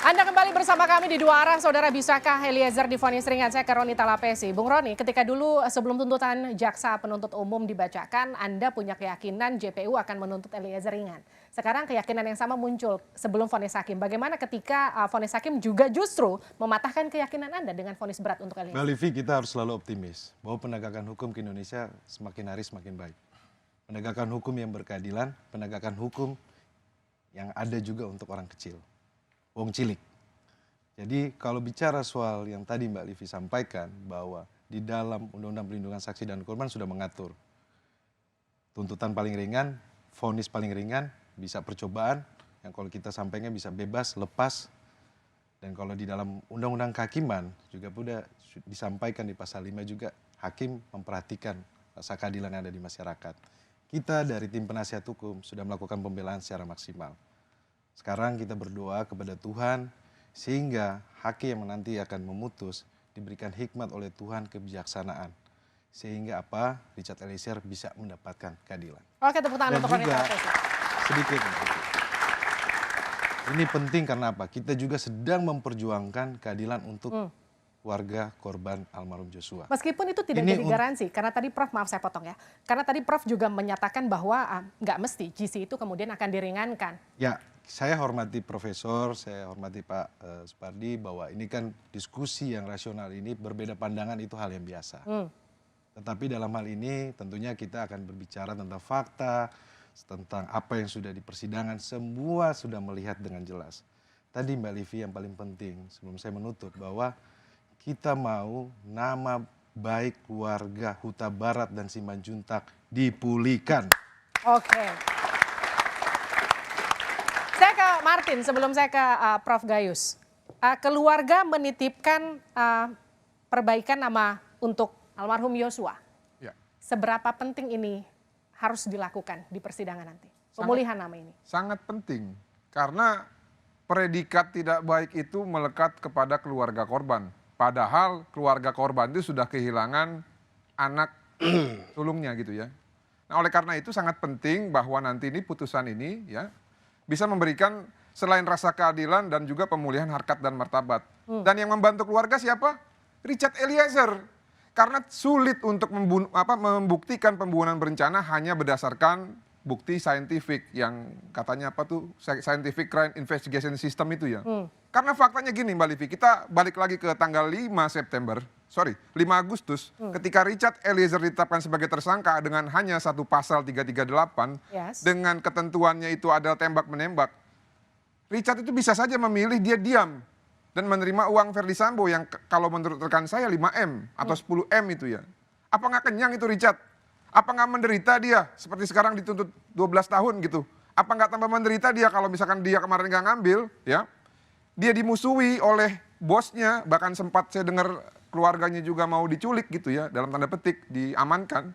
Anda kembali bersama kami di Dua Arah. Saudara, bisakah Eliezer divonis ringan? Saya ke Roni Talapesi. Bung Roni, ketika dulu sebelum tuntutan jaksa penuntut umum dibacakan, Anda punya keyakinan JPU akan menuntut Eliezer ringan. Sekarang keyakinan yang sama muncul sebelum vonis hakim. Bagaimana ketika vonis hakim juga justru mematahkan keyakinan Anda dengan vonis berat untuk Eliezer? Mbak Livi, kita harus selalu optimis bahwa penegakan hukum ke Indonesia semakin hari semakin baik. Penegakan hukum yang berkeadilan, penegakan hukum yang ada juga untuk orang kecil. Wong cilik. Jadi kalau bicara soal yang tadi Mbak Livi sampaikan bahwa di dalam Undang-Undang Perlindungan Saksi dan Korban sudah mengatur tuntutan paling ringan, vonis paling ringan, bisa percobaan, yang kalau kita sampaikan bisa bebas, lepas, Dan kalau di dalam Undang-Undang Kehakiman juga sudah disampaikan di pasal 5 juga hakim memperhatikan rasa keadilan yang ada di masyarakat. Kita dari tim penasihat hukum sudah melakukan pembelaan secara maksimal. Sekarang kita berdoa kepada Tuhan sehingga hakim yang nanti akan memutus diberikan hikmat oleh Tuhan kebijaksanaan. Sehingga apa? Richard Eliezer bisa mendapatkan keadilan. Oke, tepuk tangan untuk wanita Presiden. Sedikit. Ini penting karena apa? Kita juga sedang memperjuangkan keadilan untuk warga korban almarhum Joshua. Meskipun itu tidak jadi garansi, karena tadi Prof, maaf saya potong ya, karena tadi Prof juga menyatakan bahwa nggak mesti GC itu kemudian akan diringankan. Ya, saya hormati Profesor, saya hormati Pak Supardi bahwa ini kan diskusi yang rasional ini berbeda pandangan itu hal yang biasa. Tetapi dalam hal ini tentunya kita akan berbicara tentang fakta, tentang apa yang sudah di persidangan, semua sudah melihat dengan jelas. Tadi Mbak Livi yang paling penting sebelum saya menutup bahwa kita mau nama baik keluarga Huta Barat dan Simanjuntak dipulihkan. Oke. Saya ke Martin sebelum saya ke Prof Gayus. Keluarga menitipkan perbaikan nama untuk almarhum Joshua. Ya. Seberapa penting ini harus dilakukan di persidangan nanti? Pemulihan nama ini. Sangat penting. Karena predikat tidak baik itu melekat kepada keluarga korban. Padahal keluarga korban itu sudah kehilangan anak sulungnya gitu ya. Nah, oleh karena itu sangat penting bahwa nanti ini putusan ini ya bisa memberikan selain rasa keadilan dan juga pemulihan harkat dan martabat. Dan yang membantu keluarga siapa? Richard Eliezer. Karena sulit untuk membuktikan pembunuhan berencana hanya berdasarkan bukti saintifik yang katanya apa tuh scientific crime investigation system itu ya. Karena faktanya gini Mbak Livi, kita balik lagi ke tanggal 5 Agustus ketika Richard Eliezer ditetapkan sebagai tersangka dengan hanya satu pasal 338 dengan ketentuannya itu adalah tembak menembak. Richard itu bisa saja memilih dia diam dan menerima uang Verdi Sambo yang kalau menurut rekan saya 5M atau 10M itu ya. Apa nggak kenyang itu Richard? Apa nggak menderita dia seperti sekarang dituntut 12 tahun gitu? Apa nggak tambah menderita dia kalau misalkan dia kemarin nggak ngambil ya? Dia dimusuhi oleh bosnya, bahkan sempat saya dengar keluarganya juga mau diculik gitu ya, dalam tanda petik diamankan.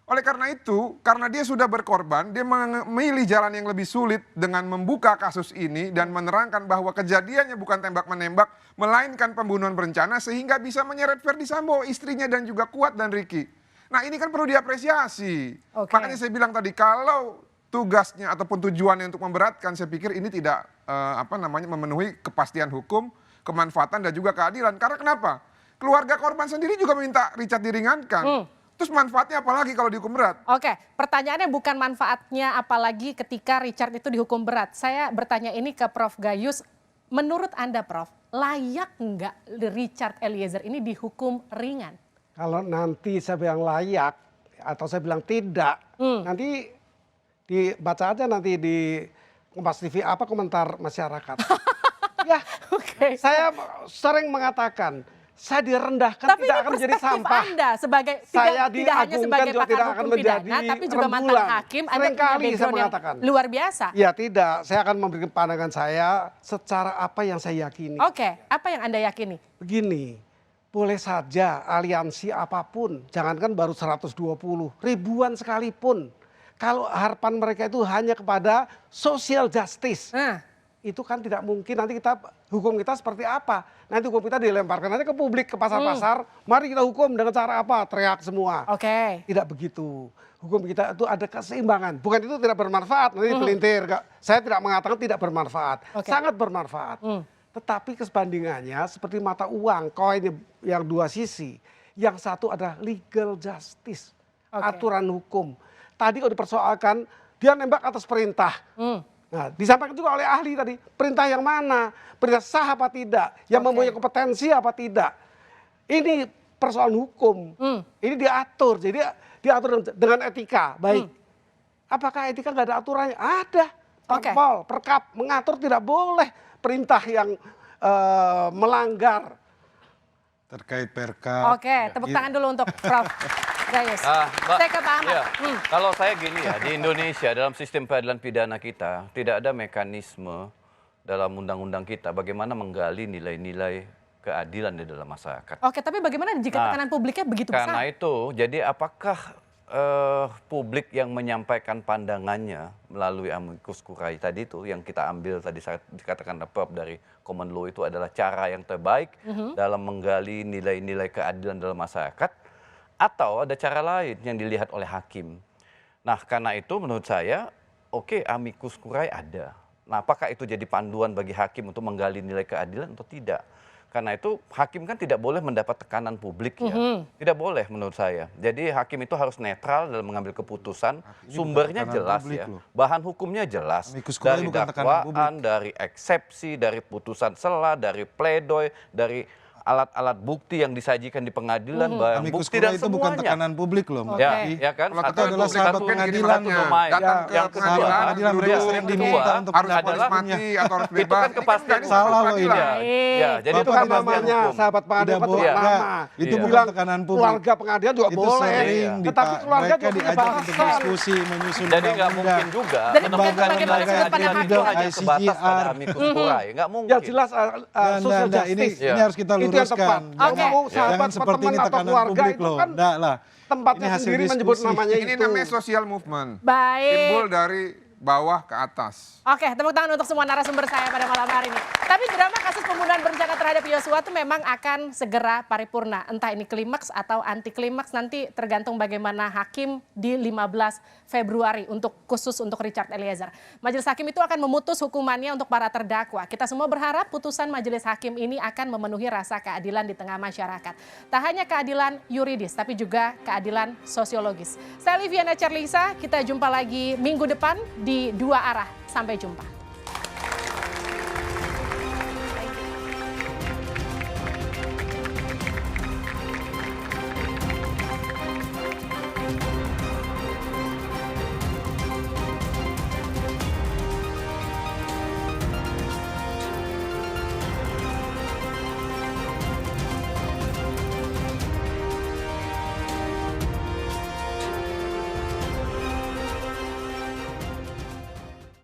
Oleh karena itu, karena dia sudah berkorban, dia memilih jalan yang lebih sulit dengan membuka kasus ini dan menerangkan bahwa kejadiannya bukan tembak-menembak, melainkan pembunuhan berencana sehingga bisa menyeret Verdi Sambo, istrinya dan juga Kuat dan Ricky. Nah ini kan perlu diapresiasi. Makanya saya bilang tadi, kalau tugasnya ataupun tujuannya untuk memberatkan, saya pikir ini tidak memenuhi kepastian hukum, kemanfaatan dan juga keadilan. Karena kenapa? Keluarga korban sendiri juga minta Richard diringankan. Terus manfaatnya apalagi kalau dihukum berat? Oke, pertanyaannya bukan manfaatnya apalagi ketika Richard itu dihukum berat. Saya bertanya ini ke Prof Gayus. Menurut Anda Prof, layak nggak Richard Eliezer ini dihukum ringan? Kalau nanti saya bilang layak atau saya bilang tidak, nanti dibaca aja nanti di Kompas TV apa komentar masyarakat. Ya, saya sering mengatakan, saya direndahkan tapi tidak akan menjadi sampah. Anda sebagai saya tidak hanya sebagai pakar hukum pidana, tapi juga mantan hakim, Anda punya background yang luar biasa. Ya tidak, saya akan memberikan pandangan saya secara apa yang saya yakini. Oke, apa yang Anda yakini? Begini, boleh saja aliansi apapun, jangankan baru 120, ribuan sekalipun. Kalau harapan mereka itu hanya kepada social justice. Itu kan tidak mungkin, nanti hukum kita seperti apa? Nanti hukum kita dilemparkan aja ke publik, ke pasar-pasar, mari kita hukum dengan cara apa? Teriak semua. Tidak begitu. Hukum kita itu ada keseimbangan. Bukan itu tidak bermanfaat, nanti pelintir. Saya tidak mengatakan tidak bermanfaat, sangat bermanfaat. Tetapi kesebandingannya seperti mata uang, koin yang dua sisi. Yang satu adalah legal justice, aturan hukum. Tadi kalau dipersoalkan, dia nembak atas perintah. Nah, disampaikan juga oleh ahli tadi, perintah yang mana? Perintah sah apa tidak? Yang mempunyai kompetensi apa tidak? Ini persoalan hukum. Ini diatur, jadi diatur dengan etika. Baik. Apakah etika nggak ada aturannya? Ada. Perpol, Perkap mengatur tidak boleh perintah yang melanggar. Terkait Perkap. Tepuk tangan dulu untuk Prof Gayus. Saya ke Pak Ahmad. Iya. Kalau saya gini ya, di Indonesia dalam sistem peradilan pidana kita tidak ada mekanisme dalam undang-undang kita bagaimana menggali nilai-nilai keadilan di dalam masyarakat. Oke, tapi bagaimana jika tekanan publiknya begitu besar? Karena itu, jadi apakah publik yang menyampaikan pandangannya melalui amicus curiae tadi itu yang kita ambil tadi saat dikatakan Prof dari common law itu adalah cara yang terbaik dalam menggali nilai-nilai keadilan dalam masyarakat, atau ada cara lain yang dilihat oleh hakim. Nah, karena itu menurut saya, oke, amicus curiae ada. Nah, apakah itu jadi panduan bagi hakim untuk menggali nilai keadilan atau tidak? Karena itu hakim kan tidak boleh mendapat tekanan publik ya. Tidak boleh menurut saya. Jadi hakim itu harus netral dalam mengambil keputusan. Sumbernya jelas ya. Bahan hukumnya jelas. Dari dakwaan, dari eksepsi, dari putusan sela, dari pledoi, dari alat-alat bukti yang disajikan di pengadilan, barang bukti dan itu semuanya. bukan tekanan publik loh, Mbak. Ya kan? Kalau itu adalah sahabat pengadilan, datang ke pengadilan, mereka sering diminta untuk harus vonis mati atau harus bebas. Itu kan kepastian salah loh ini. Ya, jadi itu kan namanya sahabat pengadilan itu nama. Itu bukan tekanan publik. Keluarga pengadilan juga itu boleh. Sering Tetapi keluarga mereka juga diajak untuk diskusi, menyusun jadi nggak mungkin juga lembaga-lembaga yang itu hanya sebatas pada amicus curiae. Nggak mungkin. Ya jelas social justice. Ini harus kita luruskan. Jangan seperti ini tekanan publik loh. Enggak lah. Tempatnya sendiri menyebut namanya itu. Ini namanya social movement. Baik. Timbul dari bawah ke atas. Oke, tepuk tangan untuk semua narasumber saya pada malam hari ini. Tapi drama kasus pembunuhan berencana terhadap Yosua itu memang akan segera paripurna. Entah ini klimaks atau anti klimaks nanti tergantung bagaimana hakim di 15 Februari khusus untuk Richard Eliezer. Majelis hakim itu akan memutus hukumannya untuk para terdakwa. Kita semua berharap putusan majelis hakim ini akan memenuhi rasa keadilan di tengah masyarakat. Tak hanya keadilan yuridis, tapi juga keadilan sosiologis. Saya Liviana Cerlisa, kita jumpa lagi minggu depan di Dua Arah. Sampai jumpa.